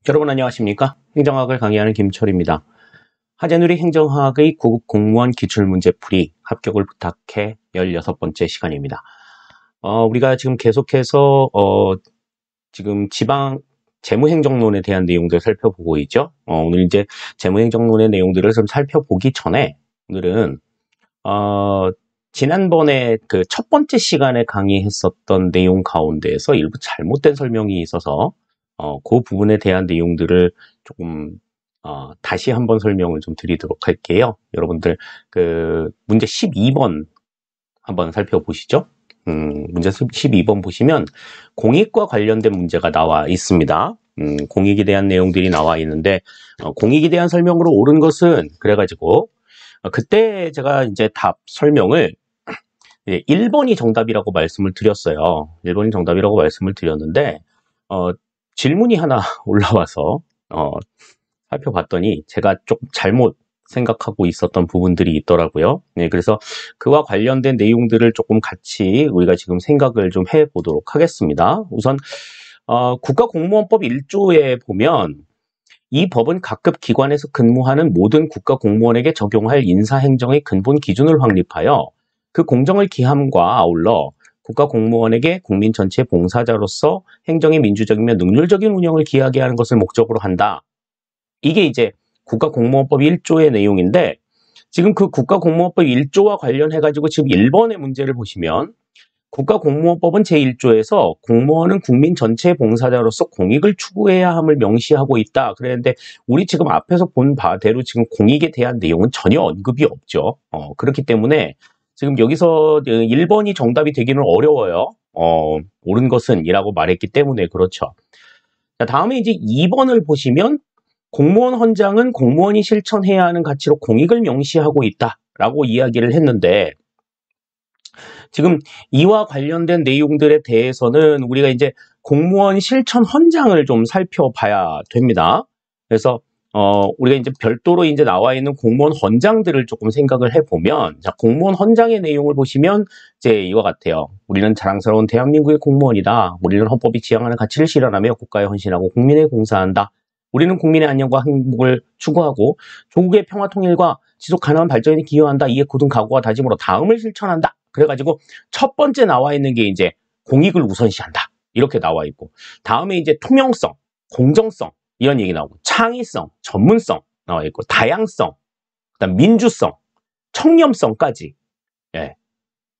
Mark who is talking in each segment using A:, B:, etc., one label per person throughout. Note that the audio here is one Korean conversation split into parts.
A: 여러분 안녕하십니까? 행정학을 강의하는 김철입니다. 하재누리 행정학의 9급 공무원 기출문제풀이 합격을 부탁해 16번째 시간입니다. 우리가 지금 계속해서 지금 지방 재무행정론에 대한 내용들을 살펴보고 있죠. 오늘 이제 재무행정론의 내용들을 좀 살펴보기 전에 오늘은 지난번에 그 첫 번째 시간에 강의했었던 내용 가운데에서 일부 잘못된 설명이 있어서 그 부분에 대한 내용들을 조금 다시 한번 설명을 좀 드리도록 할게요. 여러분들 그 문제 12번 한번 살펴보시죠. 문제 12번 보시면 공익과 관련된 문제가 나와 있습니다. 공익에 대한 내용들이 나와 있는데 공익에 대한 설명으로 옳은 것은 그래가지고 그때 제가 이제 답 설명을 1번이 정답이라고 말씀을 드렸어요. 1번이 정답이라고 말씀을 드렸는데 질문이 하나 올라와서 살펴봤더니 제가 조금 잘못 생각하고 있었던 부분들이 있더라고요. 네, 그래서 그와 관련된 내용들을 조금 같이 우리가 지금 생각을 좀 해보도록 하겠습니다. 우선 국가공무원법 1조에 보면 이 법은 각급 기관에서 근무하는 모든 국가공무원에게 적용할 인사행정의 근본 기준을 확립하여 그 공정을 기함과 아울러 국가공무원에게 국민 전체의 봉사자로서 행정의 민주적이며 능률적인 운영을 기하게 하는 것을 목적으로 한다. 이게 이제 국가공무원법 1조의 내용인데 지금 그 국가공무원법 1조와 관련해가지고 지금 1번의 문제를 보시면 국가공무원법은 제1조에서 공무원은 국민 전체의 봉사자로서 공익을 추구해야 함을 명시하고 있다. 그랬는데 우리 지금 앞에서 본 바대로 지금 공익에 대한 내용은 전혀 언급이 없죠. 그렇기 때문에 지금 여기서 1번이 정답이 되기는 어려워요. 옳은 것은 이라고 말했기 때문에 그렇죠. 자, 다음에 이제 2번을 보시면 공무원 헌장은 공무원이 실천해야 하는 가치로 공익을 명시하고 있다라고 이야기를 했는데 지금 이와 관련된 내용들에 대해서는 우리가 이제 공무원 실천 헌장을 좀 살펴봐야 됩니다. 그래서 우리가 이제 별도로 이제 나와 있는 공무원 헌장들을 조금 생각을 해보면, 자, 공무원 헌장의 내용을 보시면 이제 이와 같아요. 우리는 자랑스러운 대한민국의 공무원이다. 우리는 헌법이 지향하는 가치를 실현하며 국가에 헌신하고 국민에 봉사한다. 우리는 국민의 안녕과 행복을 추구하고 조국의 평화 통일과 지속 가능한 발전에 기여한다. 이에 굳은 각오와 다짐으로 다음을 실천한다. 그래가지고 첫 번째 나와 있는 게 이제 공익을 우선시한다. 이렇게 나와 있고, 다음에 이제 투명성, 공정성 이런 얘기 나오고, 창의성, 전문성 나와 있고, 다양성, 그다음 민주성, 청렴성까지, 예,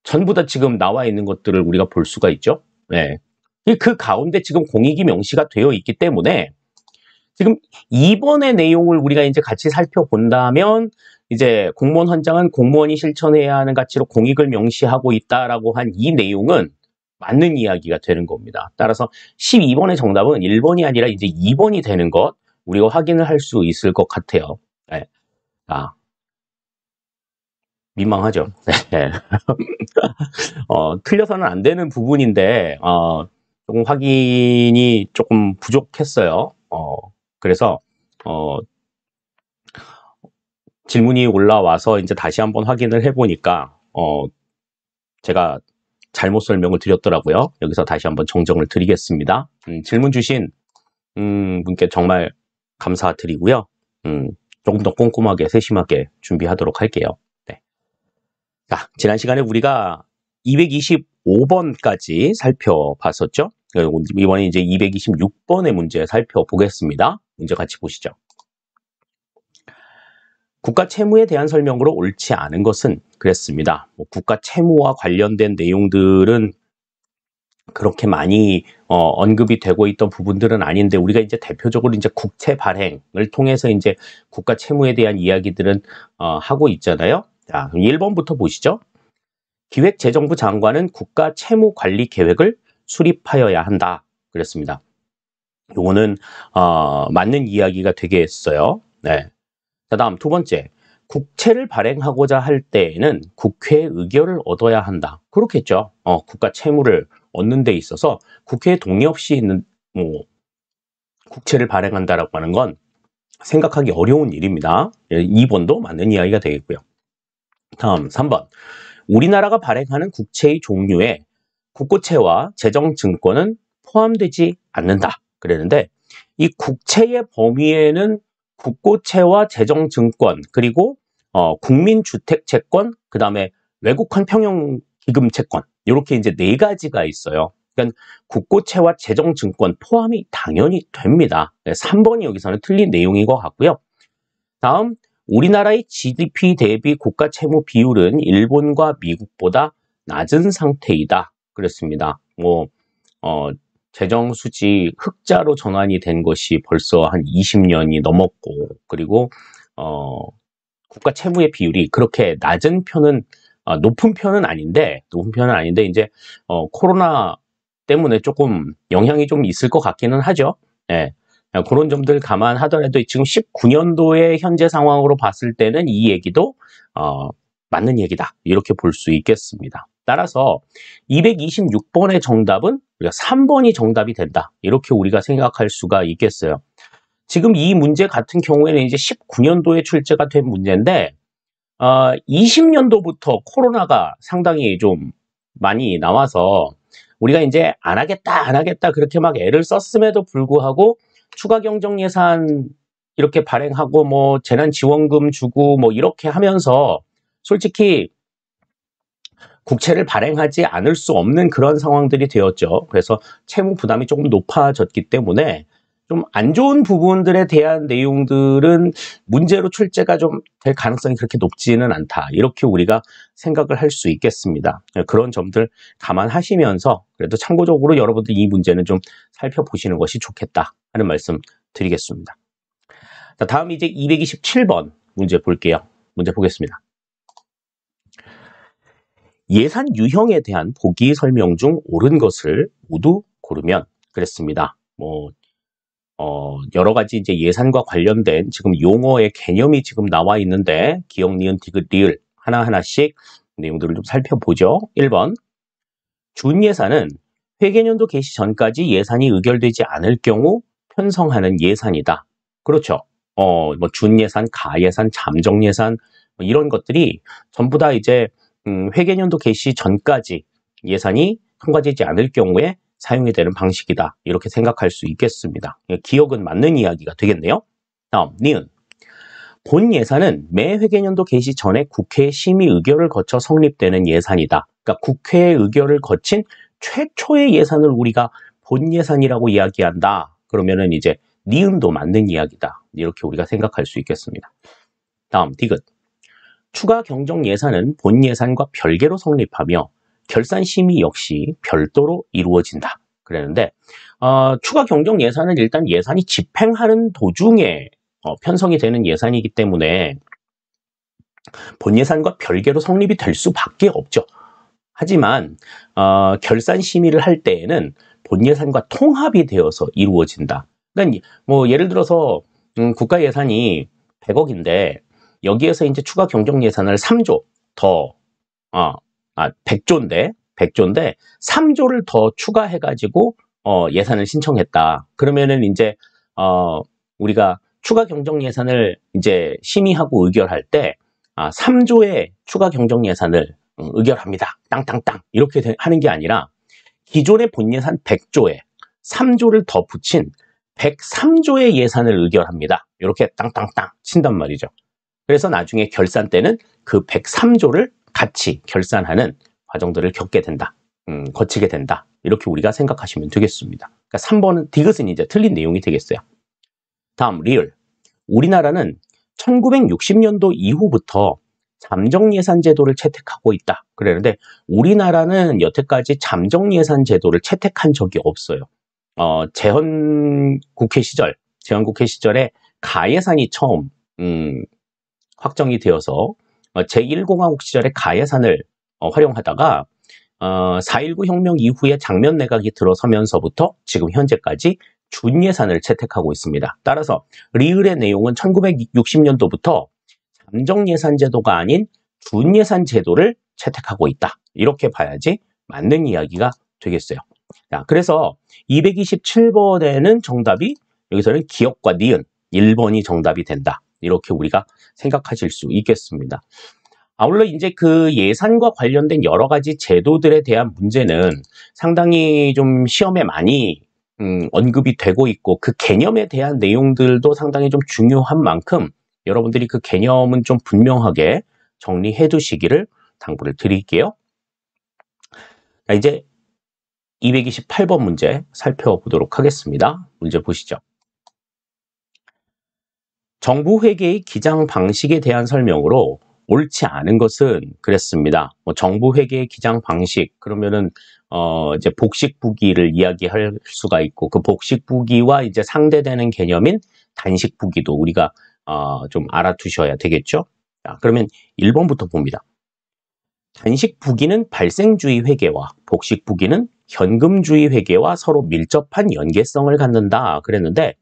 A: 전부 다 지금 나와 있는 것들을 우리가 볼 수가 있죠. 예. 그 가운데 지금 공익이 명시가 되어 있기 때문에 지금 2번의 내용을 우리가 이제 같이 살펴본다면 이제 공무원 헌장은 공무원이 실천해야 하는 가치로 공익을 명시하고 있다라고 한 이 내용은 맞는 이야기가 되는 겁니다. 따라서 12번의 정답은 1번이 아니라 이제 2번이 되는 것 우리가 확인을 할 수 있을 것 같아요. 네. 민망하죠. 네. 틀려서는 안 되는 부분인데 조금 확인이 조금 부족했어요. 그래서 질문이 올라와서 이제 다시 한번 확인을 해보니까 제가 잘못 설명을 드렸더라고요. 여기서 다시 한번 정정을 드리겠습니다. 질문 주신 분께 정말 감사드리고요. 조금 더 꼼꼼하게 세심하게 준비하도록 할게요. 네. 자, 지난 시간에 우리가 225번까지 살펴봤었죠. 이번에 이제 226번의 문제 살펴보겠습니다. 문제 같이 보시죠. 국가 채무에 대한 설명으로 옳지 않은 것은 그랬습니다. 국가 채무와 관련된 내용들은 그렇게 많이 언급이 되고 있던 부분들은 아닌데 우리가 이제 대표적으로 이제 국채 발행을 통해서 이제 국가 채무에 대한 이야기들은 하고 있잖아요. 자, 1번부터 보시죠. 기획재정부 장관은 국가 채무 관리 계획을 수립하여야 한다. 그랬습니다. 요거는 맞는 이야기가 되겠어요. 네. 자, 다음 두 번째. 국채를 발행하고자 할 때에는 국회의 의결을 얻어야 한다. 그렇겠죠. 국가 채무를 얻는 데 있어서 국회의 동의 없이 있는 국채를 발행한다라고 하는 건 생각하기 어려운 일입니다. 2번도 맞는 이야기가 되겠고요. 다음 3번. 우리나라가 발행하는 국채의 종류에 국고채와 재정증권은 포함되지 않는다. 그랬는데 이 국채의 범위에는 국고채와 재정증권, 그리고 국민주택채권, 그 다음에 외국환 평형기금채권, 이렇게 이제 네 가지가 있어요. 그러니까 국고채와 재정증권 포함이 당연히 됩니다. 3번이 여기서는 틀린 내용인 것 같고요. 다음, 우리나라의 GDP 대비 국가 채무 비율은 일본과 미국보다 낮은 상태이다. 그랬습니다. 재정 수지 흑자로 전환이 된 것이 벌써 한 20년이 넘었고, 그리고 국가 채무의 비율이 그렇게 낮은 편은 높은 편은 아닌데 이제 코로나 때문에 조금 영향이 좀 있을 것 같기는 하죠. 예. 그런 점들 감안하더라도 지금 19년도의 현재 상황으로 봤을 때는 이 얘기도 맞는 얘기다, 이렇게 볼 수 있겠습니다. 따라서 226번의 정답은 우리가 3번이 정답이 된다, 이렇게 우리가 생각할 수가 있겠어요. 지금 이 문제 같은 경우에는 이제 19년도에 출제가 된 문제인데 20년도부터 코로나가 상당히 좀 많이 나와서 우리가 이제 안 하겠다 그렇게 막 애를 썼음에도 불구하고 추가 경정 예산 이렇게 발행하고 뭐 재난지원금 주고 뭐 이렇게 하면서 솔직히 국채를 발행하지 않을 수 없는 그런 상황들이 되었죠. 그래서 채무 부담이 조금 높아졌기 때문에 좀 안 좋은 부분들에 대한 내용들은 문제로 출제가 좀 될 가능성이 그렇게 높지는 않다, 이렇게 우리가 생각을 할 수 있겠습니다. 그런 점들 감안하시면서 그래도 참고적으로 여러분들 이 문제는 좀 살펴보시는 것이 좋겠다 하는 말씀 드리겠습니다. 자, 다음 이제 227번 문제 볼게요. 문제 보겠습니다. 예산 유형에 대한 보기 설명 중 옳은 것을 모두 고르면, 그랬습니다. 여러 가지 이제 예산과 관련된 지금 용어의 개념이 지금 나와 있는데, 기역, 니은, 디귿, 리을 하나하나씩 내용들을 좀 살펴보죠. 1번. 준예산은 회계연도 개시 전까지 예산이 의결되지 않을 경우 편성하는 예산이다. 그렇죠. 준예산, 가예산, 잠정예산, 이런 것들이 전부 다 이제 회계연도 개시 전까지 예산이 통과되지 않을 경우에 사용이 되는 방식이다, 이렇게 생각할 수 있겠습니다. 기억은 맞는 이야기가 되겠네요. 다음, 니은. 본 예산은 매 회계연도 개시 전에 국회 심의 의결을 거쳐 성립되는 예산이다. 그러니까 국회 의결을 거친 최초의 예산을 우리가 본 예산이라고 이야기한다. 그러면은 이제 니은도 맞는 이야기다, 이렇게 우리가 생각할 수 있겠습니다. 다음, 디귿. 추가 경정 예산은 본 예산과 별개로 성립하며 결산 심의 역시 별도로 이루어진다. 그랬는데 추가 경정 예산은 일단 예산이 집행하는 도중에 편성이 되는 예산이기 때문에 본 예산과 별개로 성립이 될 수밖에 없죠. 하지만 결산 심의를 할 때에는 본 예산과 통합이 되어서 이루어진다. 그러니까 뭐 예를 들어서 국가 예산이 100억인데 여기에서 이제 추가 경정 예산을 3조 더 100조인데 3조를 더 추가해가지고 예산을 신청했다. 그러면은 이제 우리가 추가 경정 예산을 이제 심의하고 의결할 때 3조의 추가 경정 예산을 의결합니다. 땅땅땅 이렇게 하는 게 아니라 기존의 본 예산 100조에 3조를 더 붙인 103조의 예산을 의결합니다. 이렇게 땅땅땅 친단 말이죠. 그래서 나중에 결산 때는 그 103조를 같이 결산하는 과정들을 거치게 된다. 이렇게 우리가 생각하시면 되겠습니다. 그러니까 3번은 디귿은 이제 틀린 내용이 되겠어요. 다음, 리을. 우리나라는 1960년도 이후부터 잠정예산 제도를 채택하고 있다. 그랬는데 우리나라는 여태까지 잠정예산 제도를 채택한 적이 없어요. 재헌국회 시절에 가예산이 처음 확정이 되어서 제1공화국 시절에 가예산을 활용하다가 4.19 혁명 이후에 장면 내각이 들어서면서부터 지금 현재까지 준예산을 채택하고 있습니다. 따라서 리을의 내용은 1960년도부터 잠정예산 제도가 아닌 준예산 제도를 채택하고 있다. 이렇게 봐야지 맞는 이야기가 되겠어요. 자, 그래서 227번에는 정답이 여기서는 기역과 니은 1번이 정답이 된다. 이렇게 우리가 생각하실 수 있겠습니다. 아울러 이제 그 예산과 관련된 여러 가지 제도들에 대한 문제는 상당히 좀 시험에 많이 언급이 되고 있고 그 개념에 대한 내용들도 상당히 좀 중요한 만큼 여러분들이 그 개념은 좀 분명하게 정리해 두시기를 당부를 드릴게요. 자, 이제 228번 문제 살펴보도록 하겠습니다. 문제 보시죠. 정부회계의 기장 방식에 대한 설명으로 옳지 않은 것은 그랬습니다. 정부회계의 기장 방식 그러면은 이제 복식부기를 이야기할 수가 있고 그 복식부기와 이제 상대되는 개념인 단식부기도 우리가 좀 알아두셔야 되겠죠. 자, 그러면 1번부터 봅니다. 단식부기는 발생주의 회계와 복식부기는 현금주의 회계와 서로 밀접한 연계성을 갖는다 그랬는데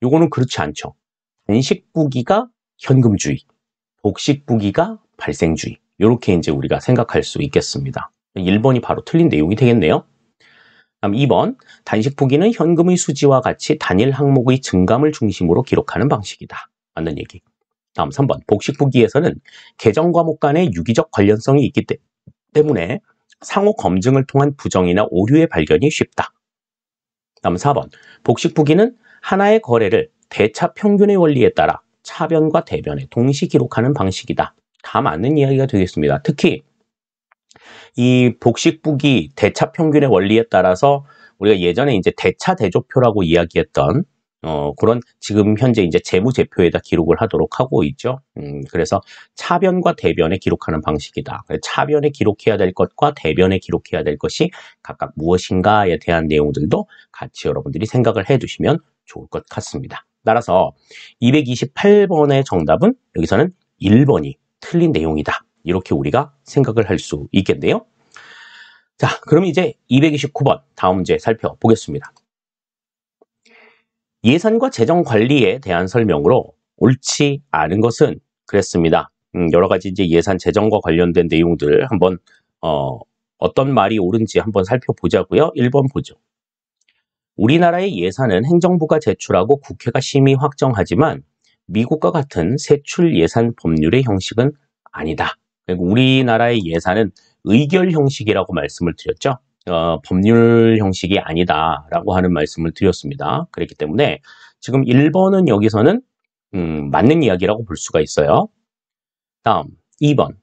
A: 요거는 그렇지 않죠. 단식부기가 현금주의, 복식부기가 발생주의. 이렇게 이제 우리가 생각할 수 있겠습니다. 1번이 바로 틀린 내용이 되겠네요. 다음 2번, 단식부기는 현금의 수지와 같이 단일 항목의 증감을 중심으로 기록하는 방식이다. 맞는 얘기. 다음 3번, 복식부기에서는 계정 과목 간의 유기적 관련성이 있기 때문에 상호 검증을 통한 부정이나 오류의 발견이 쉽다. 다음 4번, 복식부기는 하나의 거래를 대차 평균의 원리에 따라 차변과 대변에 동시 기록하는 방식이다. 다 맞는 이야기가 되겠습니다. 특히 이 복식부기 대차 평균의 원리에 따라서 우리가 예전에 이제 대차 대조표라고 이야기했던 그런 지금 현재 이제 재무제표에다 기록을 하도록 하고 있죠. 그래서 차변과 대변에 기록하는 방식이다. 차변에 기록해야 될 것과 대변에 기록해야 될 것이 각각 무엇인가에 대한 내용들도 같이 여러분들이 생각을 해두시면 좋을 것 같습니다. 따라서 228번의 정답은 여기서는 1번이 틀린 내용이다. 이렇게 우리가 생각을 할 수 있겠네요. 자, 그럼 이제 229번 다음 문제 살펴보겠습니다. 예산과 재정 관리에 대한 설명으로 옳지 않은 것은 그랬습니다. 여러 가지 이제 예산 재정과 관련된 내용들 한번 어떤 말이 옳은지 한번 살펴보자고요. 1번 보죠. 우리나라의 예산은 행정부가 제출하고 국회가 심의 확정하지만 미국과 같은 세출 예산 법률의 형식은 아니다. 우리나라의 예산은 의결 형식이라고 말씀을 드렸죠. 법률 형식이 아니다라고 하는 말씀을 드렸습니다. 그렇기 때문에 지금 1번은 여기서는 맞는 이야기라고 볼 수가 있어요. 다음 2번.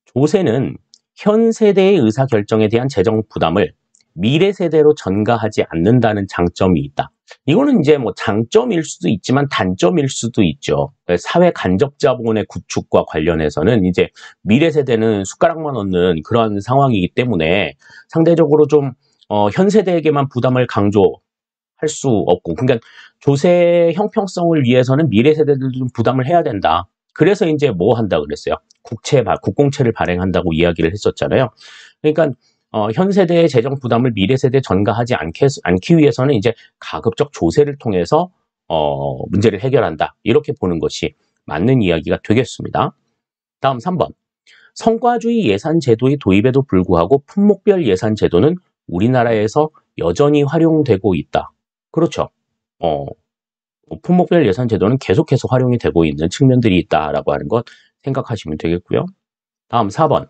A: 조세는 현 세대의 의사결정에 대한 재정 부담을 미래 세대로 전가하지 않는다는 장점이 있다. 이거는 이제 뭐 장점일 수도 있지만 단점일 수도 있죠. 사회 간접 자본의 구축과 관련해서는 이제 미래 세대는 숟가락만 얻는 그런 상황이기 때문에 상대적으로 좀 현 세대에게만 부담을 강조할 수 없고, 그러니까 조세 형평성을 위해서는 미래 세대들도 좀 부담을 해야 된다. 그래서 이제 뭐 한다 그랬어요? 국공채를 발행한다고 이야기를 했었잖아요. 그러니까 현 세대의 재정 부담을 미래 세대에 전가하지 않기 위해서는 이제 가급적 조세를 통해서 문제를 해결한다. 이렇게 보는 것이 맞는 이야기가 되겠습니다. 다음 3번. 성과주의 예산 제도의 도입에도 불구하고 품목별 예산 제도는 우리나라에서 여전히 활용되고 있다. 그렇죠. 품목별 예산 제도는 계속해서 활용이 되고 있는 측면들이 있다라고 하는 것 생각하시면 되겠고요. 다음 4번.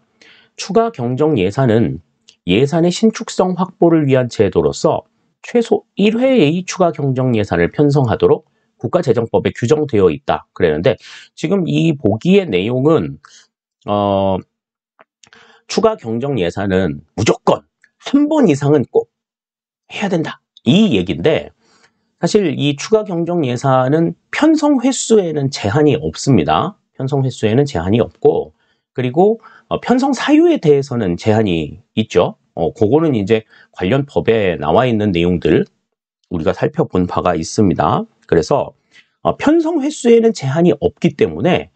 A: 추가 경정 예산은 예산의 신축성 확보를 위한 제도로서 최소 1회의 추가 경정 예산을 편성하도록 국가재정법에 규정되어 있다. 그랬는데 지금 이 보기의 내용은 추가 경정 예산은 무조건 한 번 이상은 꼭 해야 된다. 이 얘기인데 사실 이 추가 경정 예산은 편성 횟수에는 제한이 없습니다. 편성 횟수에는 제한이 없고 그리고 편성 사유에 대해서는 제한이 있죠. 그거는 이제 관련 법에 나와 있는 내용들 우리가 살펴본 바가 있습니다. 그래서 편성 횟수에는 제한이 없기 때문에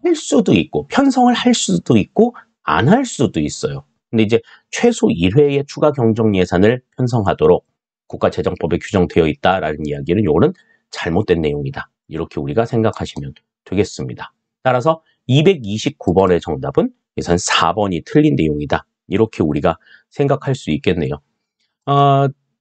A: 할 수도 있고 편성을 할 수도 있고 안 할 수도 있어요. 근데 이제 최소 1회의 추가 경정 예산을 편성하도록 국가재정법에 규정되어 있다라는 이야기는 요거는 잘못된 내용이다. 이렇게 우리가 생각하시면 되겠습니다. 따라서 229번의 정답은 예산 4번이 틀린 내용이다. 이렇게 우리가 생각할 수 있겠네요.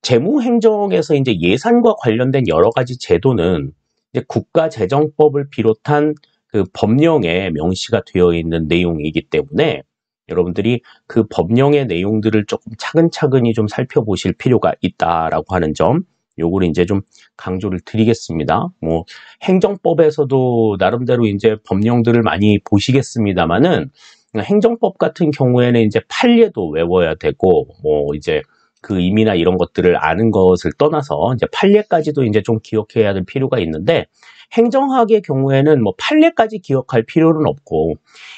A: 재무행정에서 이제 예산과 관련된 여러 가지 제도는 이제 국가재정법을 비롯한 그 법령에 명시가 되어 있는 내용이기 때문에 여러분들이 그 법령의 내용들을 조금 차근차근히 좀 살펴보실 필요가 있다라고 하는 점 요거를 이제 좀 강조를 드리겠습니다. 뭐 행정법에서도 나름대로 이제 법령들을 많이 보시겠습니다만은 행정법 같은 경우에는 이제 판례도 외워야 되고 뭐 이제 그 의미나 이런 것들을 아는 것을 떠나서 이제 판례까지도 이제 좀 기억해야 될 필요가 있는데 행정학의 경우에는 뭐 판례까지 기억할 필요는 없고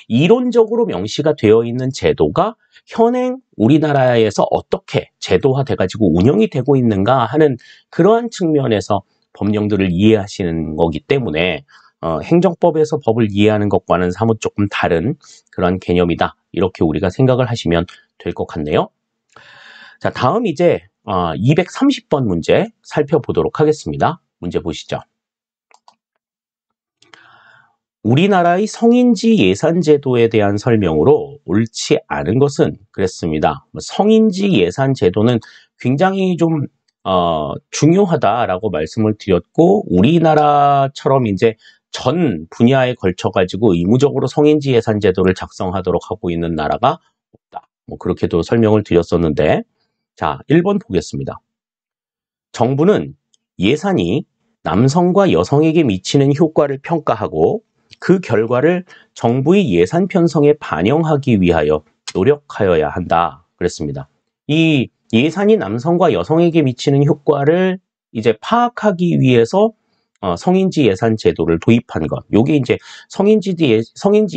A: 이론적으로 명시가 되어 있는 제도가 현행 우리나라에서 어떻게 제도화돼 가지고 운영이 되고 있는가 하는 그러한 측면에서 법령들을 이해하시는 거기 때문에 행정법에서 법을 이해하는 것과는 사뭇 조금 다른 그런 개념이다. 이렇게 우리가 생각을 하시면 될 것 같네요. 자, 다음 이제 230번 문제 살펴보도록 하겠습니다. 문제 보시죠. 우리나라의 성인지 예산제도에 대한 설명으로 옳지 않은 것은 그랬습니다. 성인지 예산제도는 굉장히 좀 중요하다라고 말씀을 드렸고 우리나라처럼 이제 전 분야에 걸쳐 가지고 의무적으로 성인지 예산제도를 작성하도록 하고 있는 나라가 없다. 뭐 그렇게도 설명을 드렸었는데 자, 1번 보겠습니다. 정부는 예산이 남성과 여성에게 미치는 효과를 평가하고 그 결과를 정부의 예산 편성에 반영하기 위하여 노력하여야 한다. 그랬습니다. 이 예산이 남성과 여성에게 미치는 효과를 이제 파악하기 위해서 성인지 예산 제도를 도입한 것. 요게 이제 성인지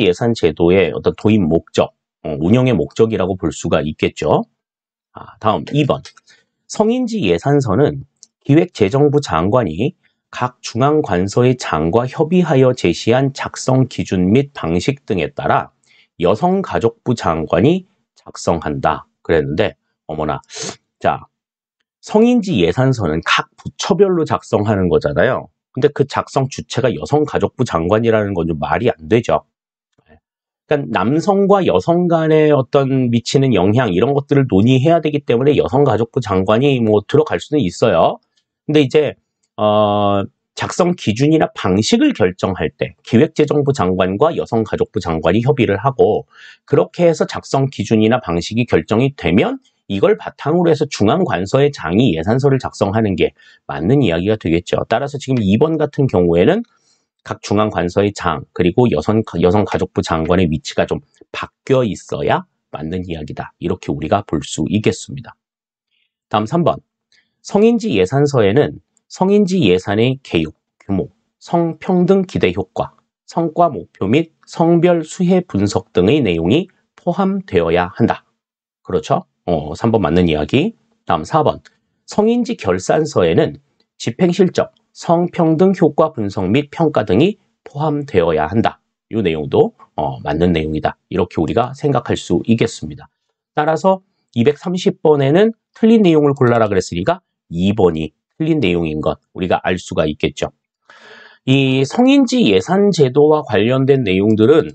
A: 예산 제도의 어떤 도입 목적, 운영의 목적이라고 볼 수가 있겠죠. 다음 2번. 성인지 예산서는 기획재정부 장관이 각 중앙관서의 장과 협의하여 제시한 작성 기준 및 방식 등에 따라 여성가족부 장관이 작성한다. 그랬는데 어머나, 자, 성인지 예산서는 각 부처별로 작성하는 거잖아요. 근데 그 작성 주체가 여성가족부 장관이라는 건 좀 말이 안 되죠. 그러니까 남성과 여성 간의 어떤 미치는 영향 이런 것들을 논의해야 되기 때문에 여성가족부 장관이 뭐 들어갈 수는 있어요. 근데 이제 작성 기준이나 방식을 결정할 때 기획재정부 장관과 여성가족부 장관이 협의를 하고 그렇게 해서 작성 기준이나 방식이 결정이 되면 이걸 바탕으로 해서 중앙관서의 장이 예산서를 작성하는 게 맞는 이야기가 되겠죠. 따라서 지금 2번 같은 경우에는 각 중앙관서의 장 그리고 여성가족부 장관의 위치가 좀 바뀌어 있어야 맞는 이야기다. 이렇게 우리가 볼 수 있겠습니다. 다음 3번. 성인지 예산서에는 성인지 예산의 계획, 규모, 성평등 기대 효과, 성과 목표 및 성별 수혜 분석 등의 내용이 포함되어야 한다. 그렇죠? 3번 맞는 이야기. 다음 4번. 성인지 결산서에는 집행실적, 성평등 효과 분석 및 평가 등이 포함되어야 한다. 이 내용도 맞는 내용이다. 이렇게 우리가 생각할 수 있겠습니다. 따라서 230번에는 틀린 내용을 골라라 그랬으니까 2번이 틀린 내용인 것 우리가 알 수가 있겠죠. 이 성인지 예산 제도와 관련된 내용들은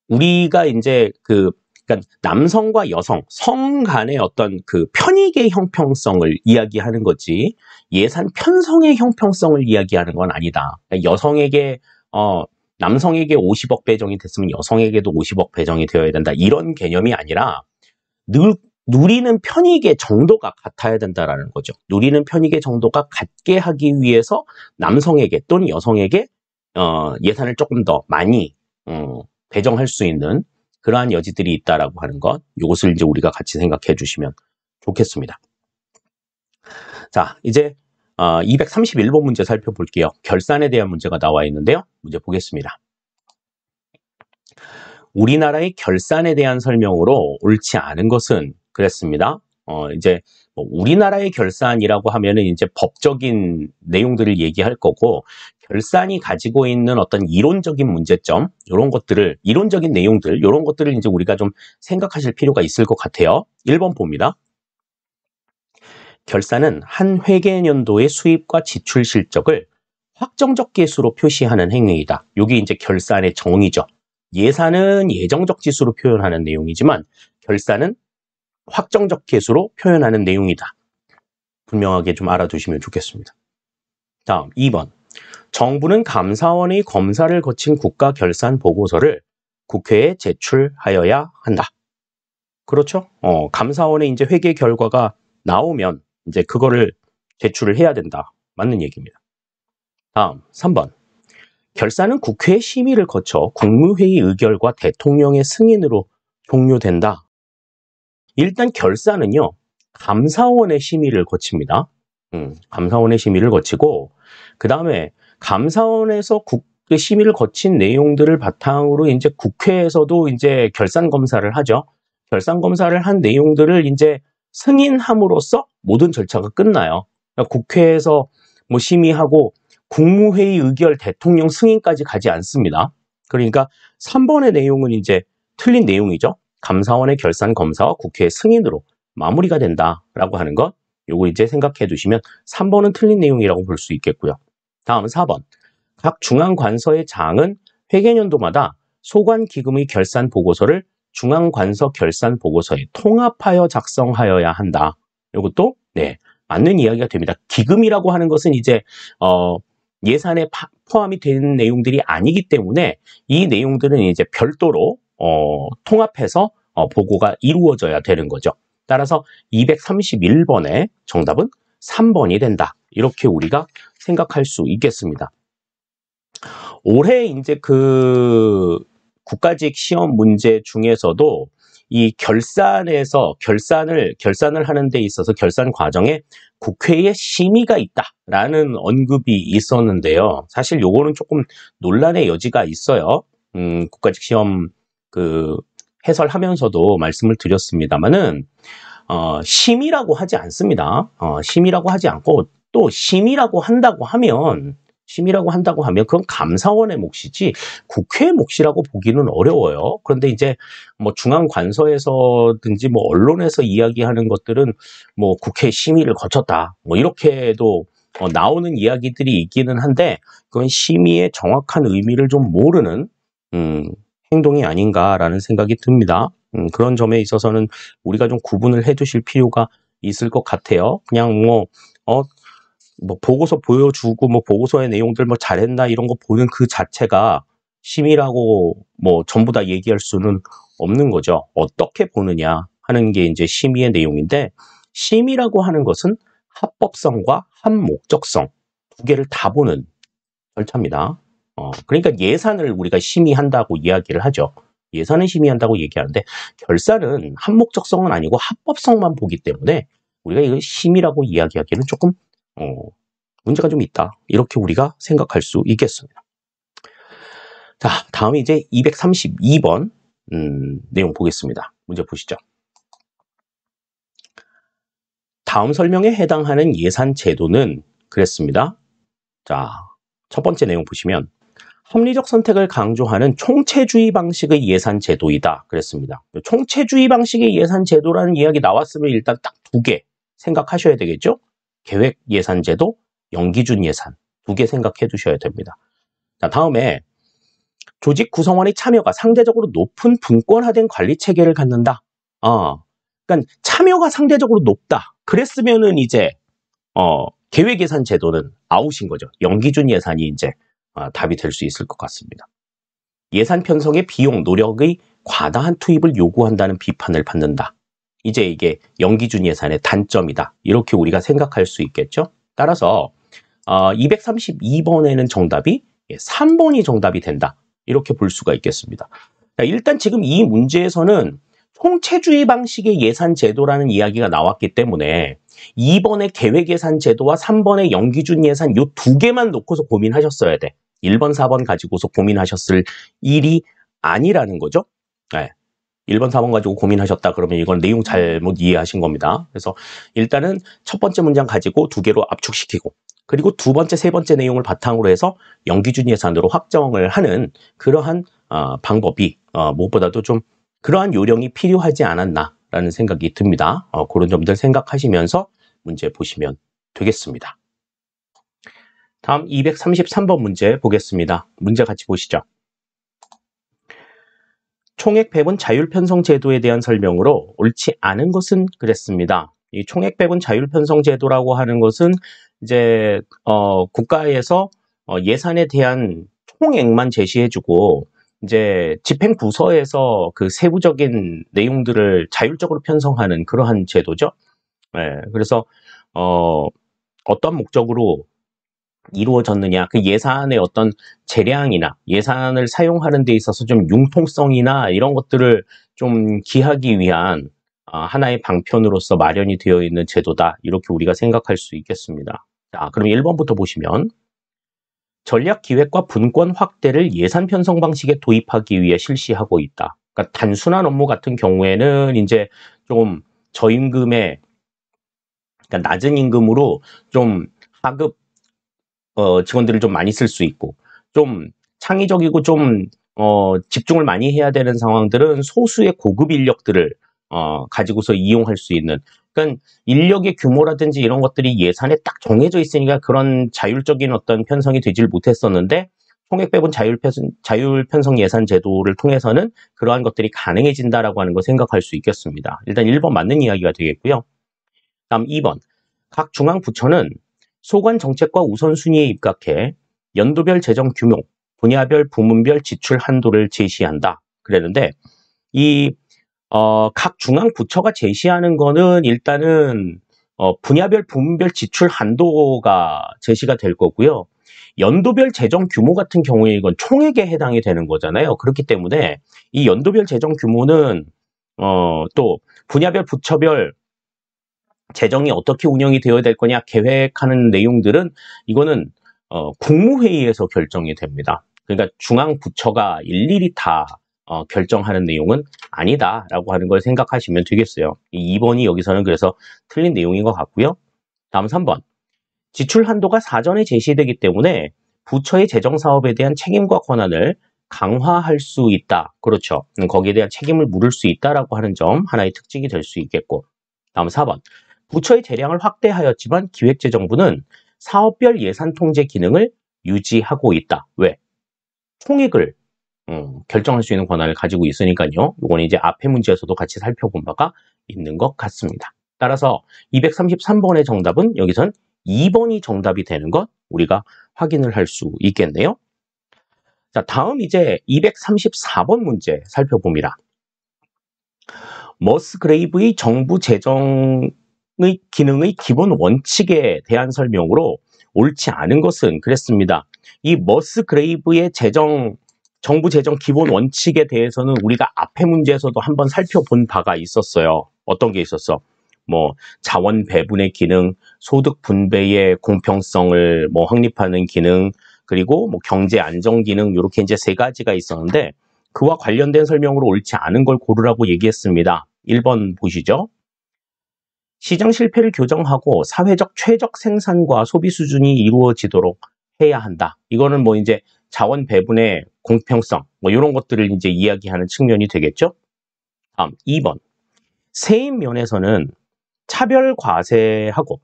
A: 우리가 이제 그러니까 남성과 여성, 성 간의 어떤 그 편익의 형평성을 이야기하는 거지 예산 편성의 형평성을 이야기하는 건 아니다. 그러니까 여성에게 남성에게 50억 배정이 됐으면 여성에게도 50억 배정이 되어야 된다. 이런 개념이 아니라 누리는 편익의 정도가 같아야 된다라는 거죠. 누리는 편익의 정도가 같게 하기 위해서 남성에게 또는 여성에게 예산을 조금 더 많이 배정할 수 있는 그러한 여지들이 있다라고 하는 것, 이것을 이제 우리가 같이 생각해 주시면 좋겠습니다. 자, 이제 231번 문제 살펴볼게요. 결산에 대한 문제가 나와 있는데요. 문제 보겠습니다. 우리나라의 결산에 대한 설명으로 옳지 않은 것은 그랬습니다. 이제 뭐 우리나라의 결산이라고 하면은 이제 법적인 내용들을 얘기할 거고 결산이 가지고 있는 어떤 이론적인 문제점 이런 것들을 이론적인 내용들 이런 것들을 이제 우리가 좀 생각하실 필요가 있을 것 같아요. 1번 봅니다. 결산은 한 회계연도의 수입과 지출 실적을 확정적 계수로 표시하는 행위이다. 이게 이제 결산의 정의죠. 예산은 예정적 지수로 표현하는 내용이지만 결산은 확정적 계수로 표현하는 내용이다. 분명하게 좀 알아두시면 좋겠습니다. 다음 2번. 정부는 감사원의 검사를 거친 국가 결산 보고서를 국회에 제출하여야 한다. 그렇죠? 감사원의 이제 회계 결과가 나오면 이제 그거를 제출을 해야 된다. 맞는 얘기입니다. 다음 3번. 결산은 국회의 심의를 거쳐 국무회의 의결과 대통령의 승인으로 종료된다. 일단 결산은요, 감사원의 심의를 거칩니다. 감사원의 심의를 거치고, 그 다음에 감사원에서 그 심의를 거친 내용들을 바탕으로 이제 국회에서도 이제 결산 검사를 하죠. 결산 검사를 한 내용들을 이제 승인함으로써 모든 절차가 끝나요. 그러니까 국회에서 뭐 심의하고 국무회의 의결 대통령 승인까지 가지 않습니다. 그러니까 3번의 내용은 이제 틀린 내용이죠. 감사원의 결산 검사와 국회의 승인으로 마무리가 된다라고 하는 것, 요거 이제 생각해 두시면 3번은 틀린 내용이라고 볼 수 있겠고요. 다음 4번. 각 중앙관서의 장은 회계연도마다 소관기금의 결산 보고서를 중앙관서 결산 보고서에 통합하여 작성하여야 한다. 이것도 네, 맞는 이야기가 됩니다. 기금이라고 하는 것은 이제 예산에 포함이 되는 내용들이 아니기 때문에 이 내용들은 이제 별도로 통합해서 보고가 이루어져야 되는 거죠. 따라서 231번의 정답은 3번이 된다. 이렇게 우리가 생각할 수 있겠습니다. 올해 이제 그 국가직 시험 문제 중에서도 이 결산을 하는 데 있어서 결산 과정에 국회의 심의가 있다라는 언급이 있었는데요. 사실 요거는 조금 논란의 여지가 있어요. 국가직 시험 그 해설하면서도 말씀을 드렸습니다만은 심의라고 하지 않습니다. 심의라고 하지 않고 또 심의라고 한다고 하면 그건 감사원의 몫이지 국회의 몫이라고 보기는 어려워요. 그런데 이제 뭐 중앙관서에서든지 뭐 언론에서 이야기하는 것들은 뭐 국회 심의를 거쳤다. 뭐 이렇게도 나오는 이야기들이 있기는 한데 그건 심의의 정확한 의미를 좀 모르는 행동이 아닌가라는 생각이 듭니다. 그런 점에 있어서는 우리가 좀 구분을 해 두실 필요가 있을 것 같아요. 그냥 뭐 보고서 보여주고 뭐 보고서의 내용들 뭐 잘했나 이런 거 보는 그 자체가 심의라고 뭐 전부 다 얘기할 수는 없는 거죠. 어떻게 보느냐 하는 게 이제 심의의 내용인데, 심의라고 하는 것은 합법성과 합목적성 두 개를 다 보는 절차입니다. 그러니까 예산을 우리가 심의한다고 이야기를 하죠. 예산은 심의한다고 얘기하는데 결산은 합목적성은 아니고 합법성만 보기 때문에 우리가 이걸 심의라고 이야기하기는 조금 문제가 좀 있다. 이렇게 우리가 생각할 수 있겠습니다. 자, 다음에 이제 232번 내용 보겠습니다. 문제 보시죠. 다음 설명에 해당하는 예산 제도는 그랬습니다. 자, 첫 번째 내용 보시면 합리적 선택을 강조하는 총체주의 방식의 예산 제도이다. 그랬습니다. 총체주의 방식의 예산 제도라는 이야기 나왔으면 일단 딱 두 개 생각하셔야 되겠죠? 계획 예산 제도, 연기준 예산 두 개 생각해 두셔야 됩니다. 자, 다음에 조직 구성원의 참여가 상대적으로 높은 분권화된 관리 체계를 갖는다. 그러니까 참여가 상대적으로 높다. 그랬으면은 이제 계획 예산 제도는 아웃인 거죠. 연기준 예산이 이제 답이 될 수 있을 것 같습니다. 예산 편성의 비용, 노력의 과다한 투입을 요구한다는 비판을 받는다. 이제 이게 연기준 예산의 단점이다. 이렇게 우리가 생각할 수 있겠죠. 따라서 232번에는 정답이 3번이 정답이 된다. 이렇게 볼 수가 있겠습니다. 일단 지금 이 문제에서는 총체주의 방식의 예산 제도라는 이야기가 나왔기 때문에 2번의 계획 예산 제도와 3번의 연기준 예산 이 두 개만 놓고서 고민하셨어야 돼. 1번, 4번 가지고서 고민하셨을 일이 아니라는 거죠. 네. 1번, 4번 가지고 고민하셨다 그러면 이건 내용 잘못 이해하신 겁니다. 그래서 일단은 첫 번째 문장 가지고 두 개로 압축시키고, 그리고 두 번째, 세 번째 내용을 바탕으로 해서 연기준 예산으로 확정을 하는 그러한 방법이 무엇보다도 좀 그러한 요령이 필요하지 않았나라는 생각이 듭니다. 그런 점들 생각하시면서 문제 보시면 되겠습니다. 다음 233번 문제 보겠습니다. 문제 같이 보시죠. 총액 배분 자율 편성 제도에 대한 설명으로 옳지 않은 것은 그랬습니다. 이 총액 배분 자율 편성 제도라고 하는 것은 이제 국가에서 예산에 대한 총액만 제시해주고 이제 집행 부서에서 그 세부적인 내용들을 자율적으로 편성하는 그러한 제도죠. 예, 그래서 어떤 목적으로 이루어졌느냐, 그 예산의 어떤 재량이나 예산을 사용하는 데 있어서 좀 융통성이나 이런 것들을 좀 기하기 위한 하나의 방편으로서 마련이 되어 있는 제도다. 이렇게 우리가 생각할 수 있겠습니다. 자, 그럼 1번부터 보시면 전략 기획과 분권 확대를 예산 편성 방식에 도입하기 위해 실시하고 있다. 그러니까 단순한 업무 같은 경우에는 이제 좀 저임금의, 그러니까 낮은 임금으로 좀 하급 직원들을 좀 많이 쓸 수 있고, 좀 창의적이고 좀 집중을 많이 해야 되는 상황들은 소수의 고급 인력들을 가지고서 이용할 수 있는, 그러니까 인력의 규모라든지 이런 것들이 예산에 딱 정해져 있으니까 그런 자율적인 어떤 편성이 되질 못했었는데, 총액 배분 자율 편성 예산 제도를 통해서는 그러한 것들이 가능해진다라고 하는 거 생각할 수 있겠습니다. 일단 1번 맞는 이야기가 되겠고요. 다음 2번. 각 중앙부처는 소관 정책과 우선순위에 입각해 연도별 재정 규모, 분야별 부문별 지출 한도를 제시한다. 그랬는데 각 중앙부처가 제시하는 거는 일단은 분야별 부문별 지출 한도가 제시가 될 거고요. 연도별 재정 규모 같은 경우에 이건 총액에 해당이 되는 거잖아요. 그렇기 때문에 이 연도별 재정 규모는 또 분야별 부처별 재정이 어떻게 운영이 되어야 될 거냐 계획하는 내용들은 이거는 국무회의에서 결정이 됩니다. 그러니까 중앙부처가 일일이 다 결정하는 내용은 아니다라고 하는 걸 생각하시면 되겠어요. 이 2번이 여기서는 그래서 틀린 내용인 것 같고요. 다음 3번. 지출 한도가 사전에 제시되기 때문에 부처의 재정 사업에 대한 책임과 권한을 강화할 수 있다. 그렇죠. 거기에 대한 책임을 물을 수 있다라고 하는 점 하나의 특징이 될 수 있겠고. 다음 4번. 부처의 재량을 확대하였지만 기획재정부는 사업별 예산 통제 기능을 유지하고 있다. 왜? 총액을 결정할 수 있는 권한을 가지고 있으니까요. 이건 이제 앞의 문제에서도 같이 살펴본 바가 있는 것 같습니다. 따라서 233번의 정답은 여기선 2번이 정답이 되는 것 우리가 확인을 할 수 있겠네요. 자, 다음 이제 234번 문제 살펴봅니다. 머스그레이브의 정부 재정의 기능의 기본 원칙에 대한 설명으로 옳지 않은 것은 그랬습니다. 이 머스그레이브의 정부 재정 기본 원칙에 대해서는 우리가 앞의 문제에서도 한번 살펴본 바가 있었어요. 어떤 게 있었어? 뭐 자원 배분의 기능, 소득 분배의 공평성을 뭐 확립하는 기능, 그리고 뭐 경제 안정 기능 이렇게 이제 세 가지가 있었는데 그와 관련된 설명으로 옳지 않은 걸 고르라고 얘기했습니다. 1번 보시죠. 시장 실패를 교정하고 사회적 최적 생산과 소비 수준이 이루어지도록 해야 한다. 이거는 뭐 이제 자원 배분의 공평성 뭐 이런 것들을 이제 이야기하는 측면이 되겠죠. 다음 2번. 세입 면에서는 차별 과세하고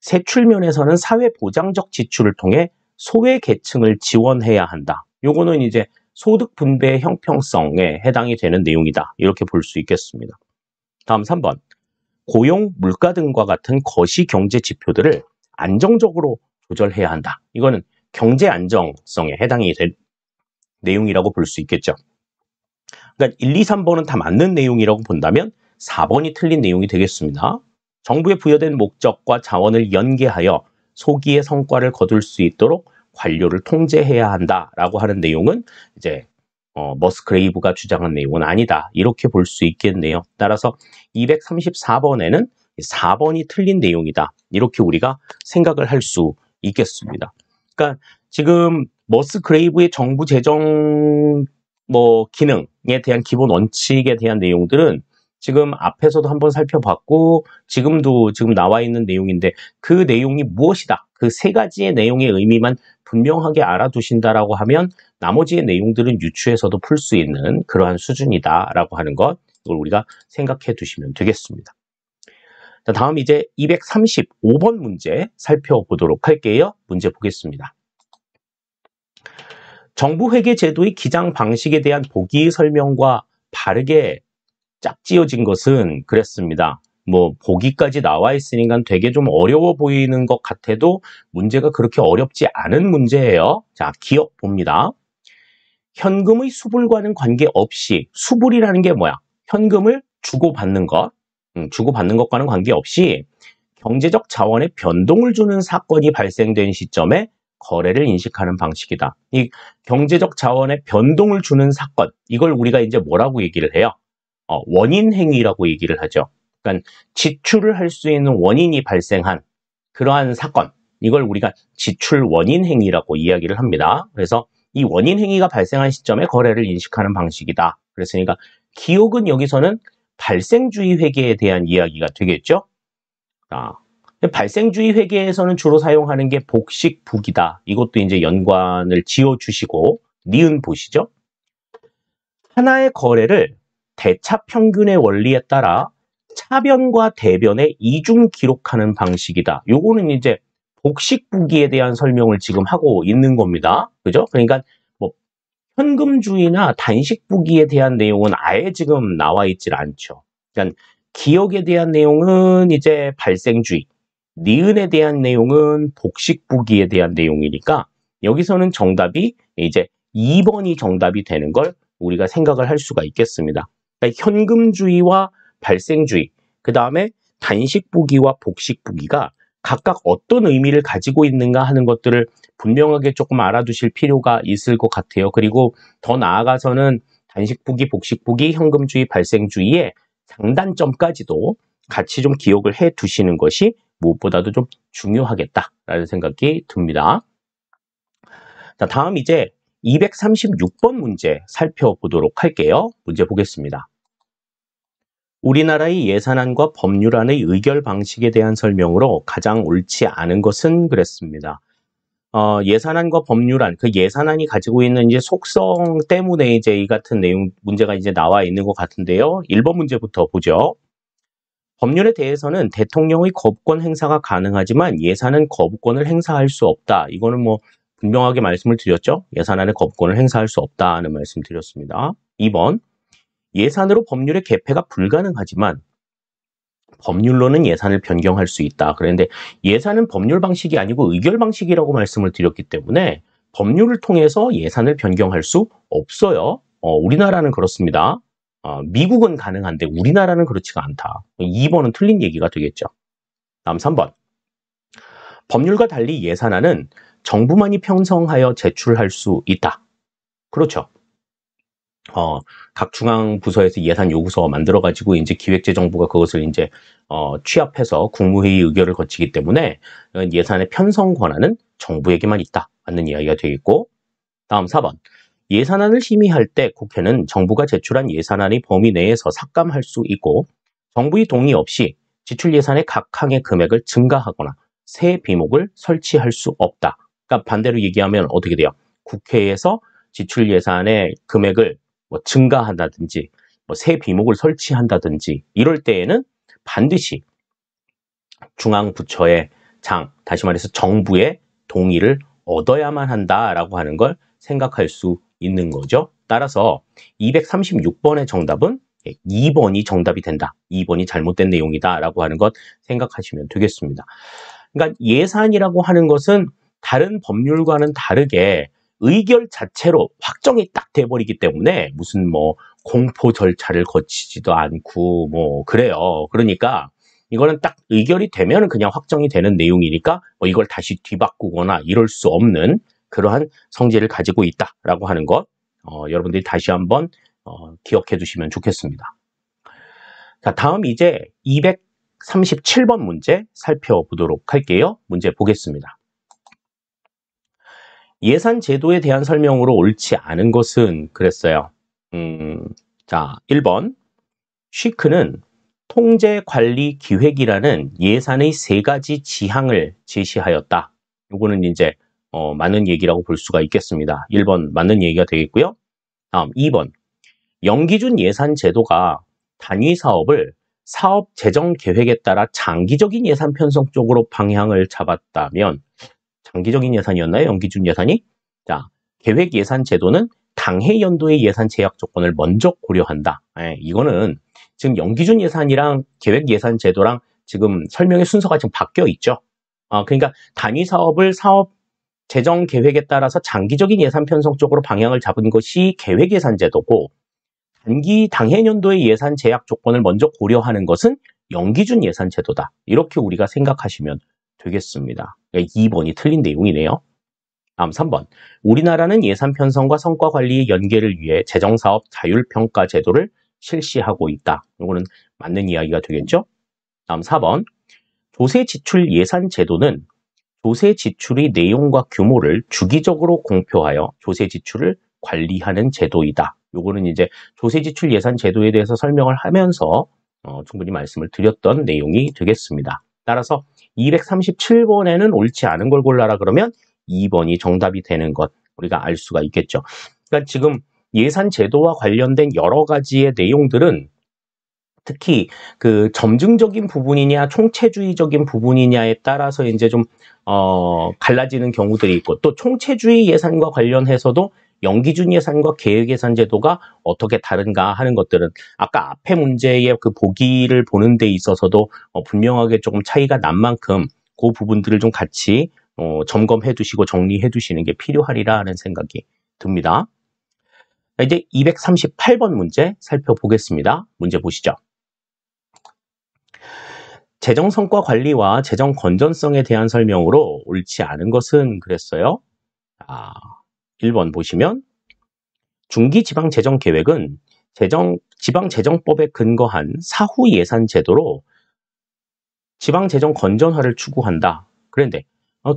A: 세출 면에서는 사회 보장적 지출을 통해 소외 계층을 지원해야 한다. 요거는 이제 소득 분배의 형평성에 해당이 되는 내용이다. 이렇게 볼 수 있겠습니다. 다음 3번. 고용, 물가 등과 같은 거시 경제 지표들을 안정적으로 조절해야 한다. 이거는 경제 안정성에 해당이 될 내용이라고 볼 수 있겠죠. 그러니까 1, 2, 3번은 다 맞는 내용이라고 본다면 4번이 틀린 내용이 되겠습니다. 정부에 부여된 목적과 자원을 연계하여 소기의 성과를 거둘 수 있도록 관료를 통제해야 한다라고 하는 내용은 이제 머스그레이브가 주장한 내용은 아니다. 이렇게 볼 수 있겠네요. 따라서 234번에는 4번이 틀린 내용이다. 이렇게 우리가 생각을 할 수 있겠습니다. 그러니까 지금 머스그레이브의 정부 재정 기능에 대한 기본 원칙에 대한 내용들은 지금 앞에서도 한번 살펴봤고 지금도 지금 나와 있는 내용인데 그 내용이 무엇이다. 그 세 가지의 내용의 의미만 분명하게 알아두신다라고 하면 나머지의 내용들은 유추해서도 풀 수 있는 그러한 수준이다라고 하는 것 이걸 우리가 생각해 두시면 되겠습니다. 자, 다음 이제 235번 문제 살펴보도록 할게요. 문제 보겠습니다. 정부회계 제도의 기장 방식에 대한 보기 설명과 바르게 짝지어진 것은 그랬습니다. 뭐 보기까지 나와 있으니까 되게 좀 어려워 보이는 것 같아도 문제가 그렇게 어렵지 않은 문제예요. 자, 기억 봅니다. 현금의 수불과는 관계없이 수불이라는 게 뭐야? 현금을 주고받는 것, 주고받는 것과는 관계없이 경제적 자원의 변동을 주는 사건이 발생된 시점에 거래를 인식하는 방식이다. 이 경제적 자원의 변동을 주는 사건, 이걸 우리가 이제 뭐라고 얘기를 해요? 원인 행위라고 얘기를 하죠. 그러니까 지출을 할 수 있는 원인이 발생한 그러한 사건, 이걸 우리가 지출 원인 행위라고 이야기를 합니다. 그래서 이 원인 행위가 발생한 시점에 거래를 인식하는 방식이다. 그랬으니까 기억은 여기서는 발생주의 회계에 대한 이야기가 되겠죠. 발생주의 회계에서는 주로 사용하는 게 복식북이다. 이것도 이제 연관을 지어주시고 니은 보시죠. 하나의 거래를 대차평균의 원리에 따라 차변과 대변에 이중 기록하는 방식이다. 요거는 이제 복식북이에 대한 설명을 지금 하고 있는 겁니다. 그죠? 그러니까 뭐 현금주의나 단식북이에 대한 내용은 아예 지금 나와 있질 않죠. 그러니까 기억에 대한 내용은 이제 발생주의, 니은에 대한 내용은 복식북이에 대한 내용이니까 여기서는 정답이 이제 2번이 정답이 되는 걸 우리가 생각을 할 수가 있겠습니다. 그러니까 현금주의와 발생주의, 그 다음에 단식북이와 복식북이가 각각 어떤 의미를 가지고 있는가 하는 것들을 분명하게 조금 알아두실 필요가 있을 것 같아요. 그리고 더 나아가서는 단식북이, 복식북이, 현금주의, 발생주의의 장단점까지도 같이 좀 기억을 해 두시는 것이 무엇보다도 좀 중요하겠다라는 생각이 듭니다. 자, 다음 이제 236번 문제 살펴보도록 할게요. 문제 보겠습니다. 우리나라의 예산안과 법률안의 의결 방식에 대한 설명으로 가장 옳지 않은 것은 그랬습니다. 예산안과 법률안, 그 예산안이 가지고 있는 이제 속성 때문에 이제 이 같은 내용, 문제가 이제 나와 있는 것 같은데요. 1번 문제부터 보죠. 법률에 대해서는 대통령의 거부권 행사가 가능하지만 예산은 거부권을 행사할 수 없다. 이거는 뭐 분명하게 말씀을 드렸죠. 예산안의 거부권을 행사할 수 없다는 말씀 드렸습니다. 2번, 예산으로 법률의 개폐가 불가능하지만 법률로는 예산을 변경할 수 있다. 그런데 예산은 법률 방식이 아니고 의결 방식이라고 말씀을 드렸기 때문에 법률을 통해서 예산을 변경할 수 없어요. 우리나라는 그렇습니다. 미국은 가능한데 우리나라는 그렇지가 않다. 2번은 틀린 얘기가 되겠죠. 다음 3번. 법률과 달리 예산안은 정부만이 편성하여 제출할 수 있다. 그렇죠. 각 중앙 부서에서 예산 요구서 만들어가지고 이제 기획재정부가 그것을 이제 취합해서 국무회의 의결을 거치기 때문에 예산의 편성 권한은 정부에게만 있다. 맞는 이야기가 되겠고, 다음 4번. 예산안을 심의할 때 국회는 정부가 제출한 예산안의 범위 내에서 삭감할 수 있고 정부의 동의 없이 지출 예산의 각 항의 금액을 증가하거나 새 비목을 설치할 수 없다. 그러니까 반대로 얘기하면 어떻게 돼요? 국회에서 지출 예산의 금액을 뭐 증가한다든지 뭐 새 비목을 설치한다든지 이럴 때에는 반드시 중앙부처의 다시 말해서 정부의 동의를 얻어야만 한다라고 하는 걸 생각할 수 있는 거죠. 따라서 236번의 정답은 2번이 정답이 된다. 2번이 잘못된 내용이다라고 하는 것 생각하시면 되겠습니다. 그러니까 예산이라고 하는 것은 다른 법률과는 다르게 의결 자체로 확정이 딱 돼버리기 때문에 무슨 뭐 공포 절차를 거치지도 않고 뭐 그래요. 그러니까 이거는 딱 의결이 되면 그냥 확정이 되는 내용이니까 뭐 이걸 다시 뒤바꾸거나 이럴 수 없는 그러한 성질을 가지고 있다라고 하는 것 여러분들이 다시 한번 기억해 두시면 좋겠습니다. 자, 다음 이제 237번 문제 살펴보도록 할게요. 문제 보겠습니다. 예산 제도에 대한 설명으로 옳지 않은 것은 그랬어요. 자, 1번. 쉬크는 통제, 관리, 기획이라는 예산의 3가지 지향을 제시하였다. 요거는 이제 맞는 얘기라고 볼 수가 있겠습니다. 1번 맞는 얘기가 되겠고요. 다음 2번. 연기준 예산 제도가 단위 사업을 사업 재정 계획에 따라 장기적인 예산 편성 쪽으로 방향을 잡았다면 장기적인 예산이었나요? 연기준 예산이? 자, 계획 예산 제도는 당해 연도의 예산 제약 조건을 먼저 고려한다. 이거는 지금 연기준 예산이랑 계획 예산 제도랑 지금 설명의 순서가 지금 바뀌어 있죠. 그러니까 단위 사업을 사업 재정 계획에 따라서 장기적인 예산 편성 쪽으로 방향을 잡은 것이 계획 예산 제도고 단기 당해 연도의 예산 제약 조건을 먼저 고려하는 것은 연기준 예산제도다. 이렇게 우리가 생각하시면 되겠습니다. 2번이 틀린 내용이네요. 다음 3번. 우리나라는 예산 편성과 성과 관리의 연계를 위해 재정사업 자율평가 제도를 실시하고 있다. 이거는 맞는 이야기가 되겠죠? 다음 4번. 조세 지출 예산 제도는 조세 지출의 내용과 규모를 주기적으로 공표하여 조세 지출을 관리하는 제도이다. 요거는 이제 조세 지출 예산 제도에 대해서 설명을 하면서 충분히 말씀을 드렸던 내용이 되겠습니다. 따라서 237번에는 옳지 않은 걸 골라라 그러면 2번이 정답이 되는 것 우리가 알 수가 있겠죠. 그러니까 지금 예산 제도와 관련된 여러 가지의 내용들은 특히 그 점증적인 부분이냐 총체주의적인 부분이냐에 따라서 이제 좀 갈라지는 경우들이 있고, 또 총체주의 예산과 관련해서도 연기준 예산과 계획예산 제도가 어떻게 다른가 하는 것들은 아까 앞에 문제의 그 보기를 보는 데 있어서도 분명하게 조금 차이가 난 만큼 그 부분들을 좀 같이 점검해 두시고 정리해 두시는 게 필요하리라 하는 생각이 듭니다. 이제 238번 문제 살펴보겠습니다. 문제 보시죠. 재정 성과 관리와 재정 건전성에 대한 설명으로 옳지 않은 것은 그랬어요. 1번 보시면 중기지방재정계획은 지방재정법에 근거한 사후 예산 제도로 지방재정 건전화를 추구한다. 그런데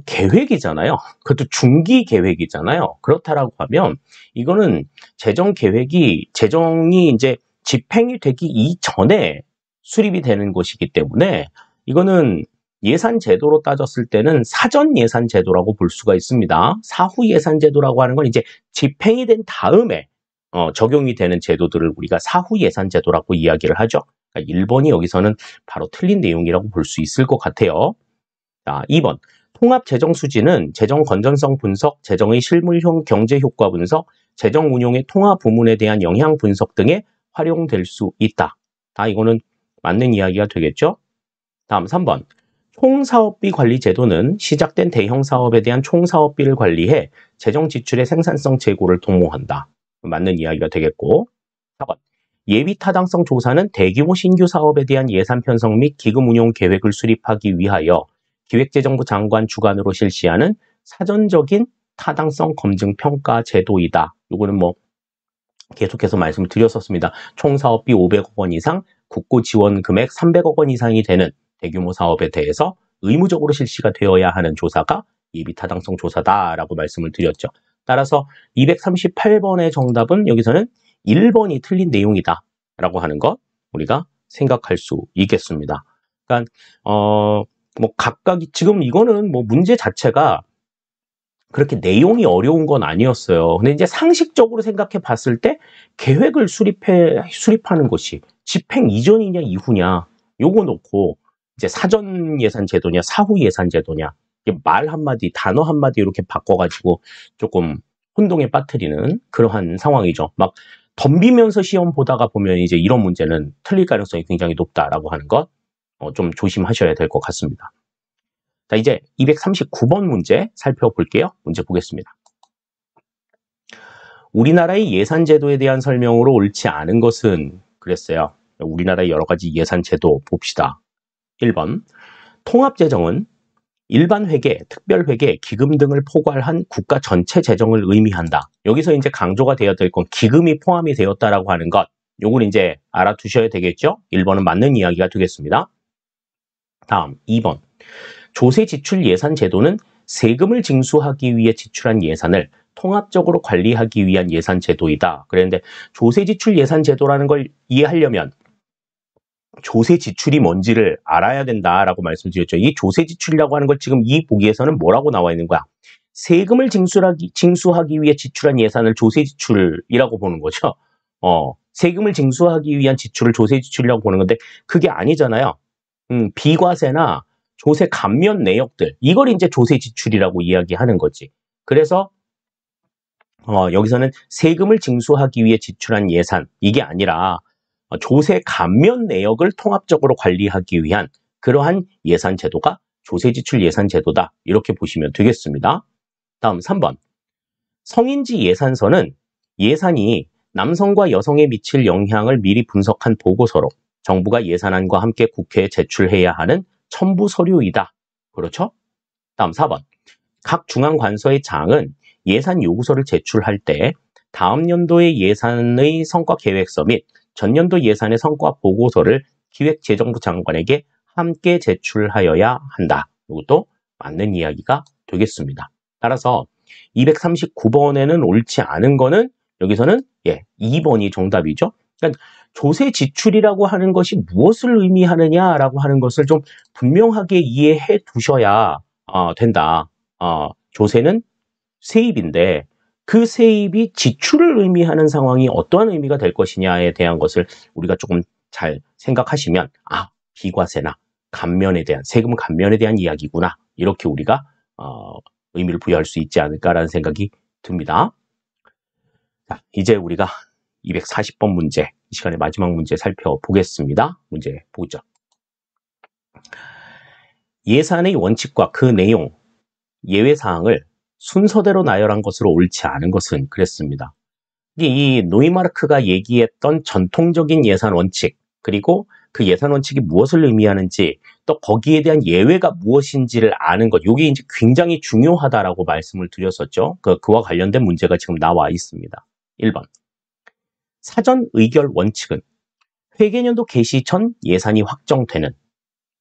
A: 계획이잖아요. 그것도 중기 계획이잖아요. 그렇다라고 하면 이거는 재정이 이제 집행이 되기 이전에 수립이 되는 것이기 때문에 이거는 예산 제도로 따졌을 때는 사전 예산 제도라고 볼 수가 있습니다. 사후 예산 제도라고 하는 건 이제 집행이 된 다음에 적용이 되는 제도들을 우리가 사후 예산 제도라고 이야기를 하죠. 그러니까 1번이 여기서는 바로 틀린 내용이라고 볼 수 있을 것 같아요. 자, 2번. 통합재정수지는 재정 건전성 분석, 재정의 실물형 경제 효과 분석, 재정 운용의 통합 부문에 대한 영향 분석 등에 활용될 수 있다. 이거는 맞는 이야기가 되겠죠? 다음 3번. 총사업비 관리 제도는 시작된 대형 사업에 대한 총사업비를 관리해 재정 지출의 생산성 제고를 도모한다. 맞는 이야기가 되겠고, 4번. 예비 타당성 조사는 대규모 신규 사업에 대한 예산 편성 및 기금 운용 계획을 수립하기 위하여 기획재정부 장관 주관으로 실시하는 사전적인 타당성 검증 평가 제도이다. 이거는 뭐 계속해서 말씀을 드렸었습니다. 총 사업비 500억 원 이상, 국고 지원 금액 300억 원 이상이 되는 대규모 사업에 대해서 의무적으로 실시가 되어야 하는 조사가 예비 타당성 조사다라고 말씀을 드렸죠. 따라서 238번의 정답은 여기서는 1번이 틀린 내용이다 라고 하는 것 우리가 생각할 수 있겠습니다. 그러니까 뭐 각각이 지금 이거는 뭐 문제 자체가 그렇게 내용이 어려운 건 아니었어요. 근데 이제 상식적으로 생각해 봤을 때 계획을 수립하는 것이 집행 이전이냐 이후냐 요거 놓고 이제 사전 예산 제도냐 사후 예산 제도냐 말 한마디 단어 한마디 이렇게 바꿔가지고 조금 혼동에 빠뜨리는 그러한 상황이죠. 막 덤비면서 시험 보다가 보면 이제 이런 문제는 틀릴 가능성이 굉장히 높다라고 하는 것 좀 조심하셔야 될 것 같습니다. 자, 이제 239번 문제 살펴볼게요. 문제 보겠습니다. 우리나라의 예산 제도에 대한 설명으로 옳지 않은 것은 그랬어요. 우리나라의 여러 가지 예산 제도 봅시다. 1번. 통합재정은 일반 회계, 특별 회계, 기금 등을 포괄한 국가 전체 재정을 의미한다. 여기서 이제 강조가 되어야 될 건 기금이 포함이 되었다라고 하는 것. 요걸 이제 알아두셔야 되겠죠? 1번은 맞는 이야기가 되겠습니다. 다음 2번. 조세 지출 예산 제도는 세금을 징수하기 위해 지출한 예산을 통합적으로 관리하기 위한 예산 제도이다. 그런데 조세 지출 예산 제도라는 걸 이해하려면 조세 지출이 뭔지를 알아야 된다라고 말씀드렸죠. 이 조세 지출이라고 하는 걸 지금 이 보기에서는 뭐라고 나와 있는 거야? 세금을 징수하기 위해 지출한 예산을 조세 지출이라고 보는 거죠. 세금을 징수하기 위한 지출을 조세 지출이라고 보는 건데 그게 아니잖아요. 비과세나 조세 감면 내역들 이걸 이제 조세 지출이라고 이야기하는 거지. 그래서 여기서는 세금을 징수하기 위해 지출한 예산 이게 아니라 조세 감면 내역을 통합적으로 관리하기 위한 그러한 예산 제도가 조세 지출 예산 제도다. 이렇게 보시면 되겠습니다. 다음 3번. 성인지 예산서는 예산이 남성과 여성에 미칠 영향을 미리 분석한 보고서로 정부가 예산안과 함께 국회에 제출해야 하는 첨부 서류이다. 그렇죠? 다음 4번. 각 중앙관서의 장은 예산 요구서를 제출할 때 다음 연도의 예산의 성과 계획서 및 전년도 예산의 성과 보고서를 기획재정부 장관에게 함께 제출하여야 한다. 이것도 맞는 이야기가 되겠습니다. 따라서 239번에는 옳지 않은 거는 여기서는 2번이 정답이죠. 그러니까 조세 지출이라고 하는 것이 무엇을 의미하느냐라고 하는 것을 좀 분명하게 이해해 두셔야 된다. 조세는 세입인데 그 세입이 지출을 의미하는 상황이 어떠한 의미가 될 것이냐에 대한 것을 우리가 조금 잘 생각하시면 비과세나 감면에 대한 세금 감면에 대한 이야기구나. 이렇게 우리가 의미를 부여할 수 있지 않을까라는 생각이 듭니다. 자, 이제 우리가 240번 문제, 이 시간의 마지막 문제 살펴보겠습니다. 문제 보죠. 예산의 원칙과 그 내용, 예외사항을 순서대로 나열한 것으로 옳지 않은 것은 그랬습니다. 이 노이마르크가 얘기했던 전통적인 예산 원칙, 그리고 그 예산 원칙이 무엇을 의미하는지, 또 거기에 대한 예외가 무엇인지를 아는 것, 이게 이제 굉장히 중요하다라고 말씀을 드렸었죠. 그와 관련된 문제가 지금 나와 있습니다. 1번. 사전 의결 원칙은 회계년도 개시 전 예산이 확정되는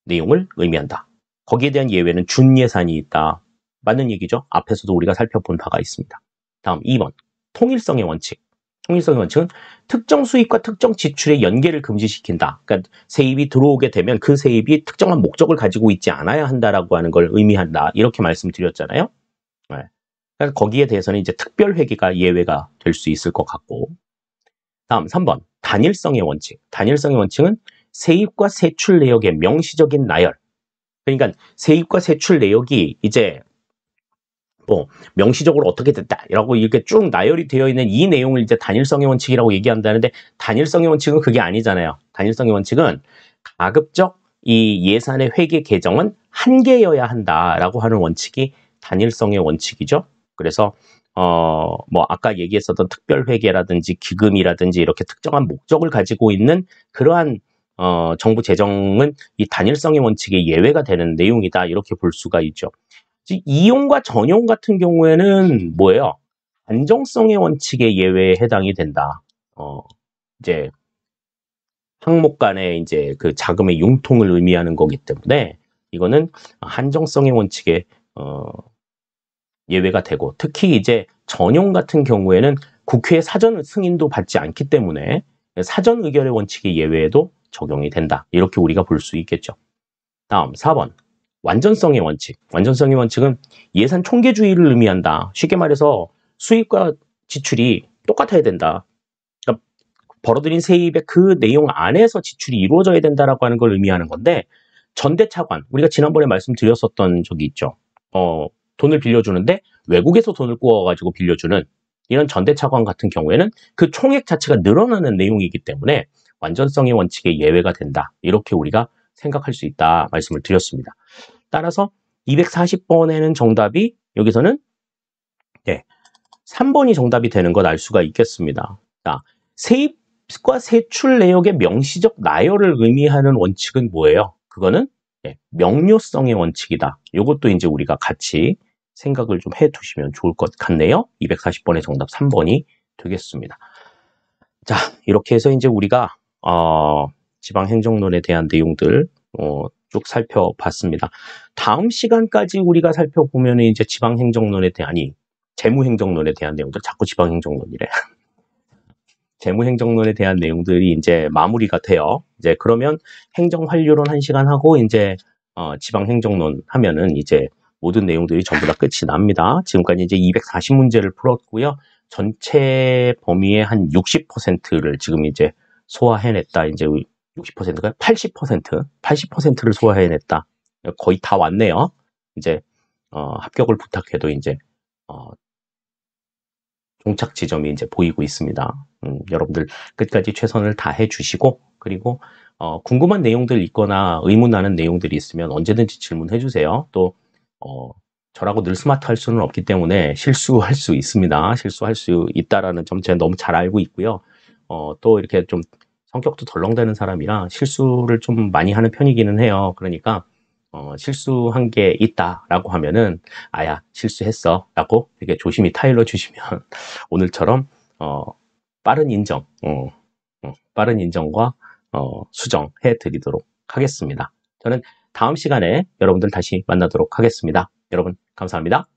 A: 내용을 의미한다. 거기에 대한 예외는 준예산이 있다. 맞는 얘기죠. 앞에서도 우리가 살펴본 바가 있습니다. 다음 2번. 통일성의 원칙. 통일성의 원칙은 특정 수입과 특정 지출의 연계를 금지시킨다. 그러니까 세입이 들어오게 되면 그 세입이 특정한 목적을 가지고 있지 않아야 한다라고 하는 걸 의미한다. 이렇게 말씀드렸잖아요. 그러니까 거기에 대해서는 이제 특별회계가 예외가 될 수 있을 것 같고. 다음 3번. 단일성의 원칙. 단일성의 원칙은 세입과 세출 내역의 명시적인 나열. 그러니까 세입과 세출 내역이 이제 명시적으로 어떻게 됐다라고 이렇게 쭉 나열이 되어 있는 이 내용을 이제 단일성의 원칙이라고 얘기한다는데, 단일성의 원칙은 그게 아니잖아요. 단일성의 원칙은 가급적 이 예산의 회계 개정은 한계여야 한다라고 하는 원칙이 단일성의 원칙이죠. 그래서 아까 얘기했었던 특별회계라든지 기금이라든지 이렇게 특정한 목적을 가지고 있는 그러한 정부 재정은 이 단일성의 원칙의 예외가 되는 내용이다. 이렇게 볼 수가 있죠. 이용과 전용 같은 경우에는 뭐예요? 안정성의 원칙의 예외에 해당이 된다. 이제 항목 간의 이제 그 자금의 융통을 의미하는 거기 때문에 이거는 한정성의 원칙에 예외가 되고, 특히 이제 전용 같은 경우에는 국회 사전 승인도 받지 않기 때문에 사전 의결의 원칙의 예외에도 적용이 된다. 이렇게 우리가 볼 수 있겠죠. 다음 4번. 완전성의 원칙. 완전성의 원칙은 예산 총계주의를 의미한다. 쉽게 말해서 수입과 지출이 똑같아야 된다. 그러니까 벌어들인 세입의 그 내용 안에서 지출이 이루어져야 된다라고 하는 걸 의미하는 건데, 전대차관, 우리가 지난번에 말씀드렸었던 적이 있죠. 돈을 빌려주는데 외국에서 돈을 구워가지고 빌려주는 이런 전대차관 같은 경우에는 그 총액 자체가 늘어나는 내용이기 때문에 완전성의 원칙에 예외가 된다. 이렇게 우리가 생각할 수 있다 말씀을 드렸습니다. 따라서 240번에는 정답이 여기서는 3번이 정답이 되는 걸 알 수가 있겠습니다. 자, 세입과 세출 내역의 명시적 나열을 의미하는 원칙은 뭐예요? 그거는 명료성의 원칙이다. 이것도 이제 우리가 같이 생각을 좀 해두시면 좋을 것 같네요. 240번의 정답 3번이 되겠습니다. 자, 이렇게 해서 이제 우리가 지방행정론에 대한 내용들 쭉 살펴봤습니다. 다음 시간까지 우리가 살펴보면 이제 지방행정론에 대한, 재무행정론에 대한 내용들, 자꾸 지방행정론이래. 재무행정론에 대한 내용들이 이제 마무리가 돼요. 이제 그러면 행정환류론 1시간 하고 이제 지방행정론 하면은 이제 모든 내용들이 전부 다 끝이 납니다. 지금까지 이제 240문제를 풀었고요. 전체 범위의 한 60%를 지금 이제 소화해냈다. 이제 60%가 80%를 소화해냈다. 거의 다 왔네요. 이제 합격을 부탁해도 이제 종착 지점이 이제 보이고 있습니다. 여러분들 끝까지 최선을 다해 주시고, 그리고 궁금한 내용들 있거나 의문 나는 내용들이 있으면 언제든지 질문해 주세요. 또 저라고 늘 스마트 할 수는 없기 때문에 실수할 수 있습니다. 실수할 수 있다라는 점 제가 너무 잘 알고 있고요. 또 이렇게 좀 성격도 덜렁대는 사람이라 실수를 좀 많이 하는 편이기는 해요. 그러니까 실수한 게 있다라고 하면은 아야 실수했어라고 되게 조심히 타일러 주시면 오늘처럼 빠른 인정, 빠른 인정과 수정해 드리도록 하겠습니다. 저는 다음 시간에 여러분들 다시 만나도록 하겠습니다. 여러분 감사합니다.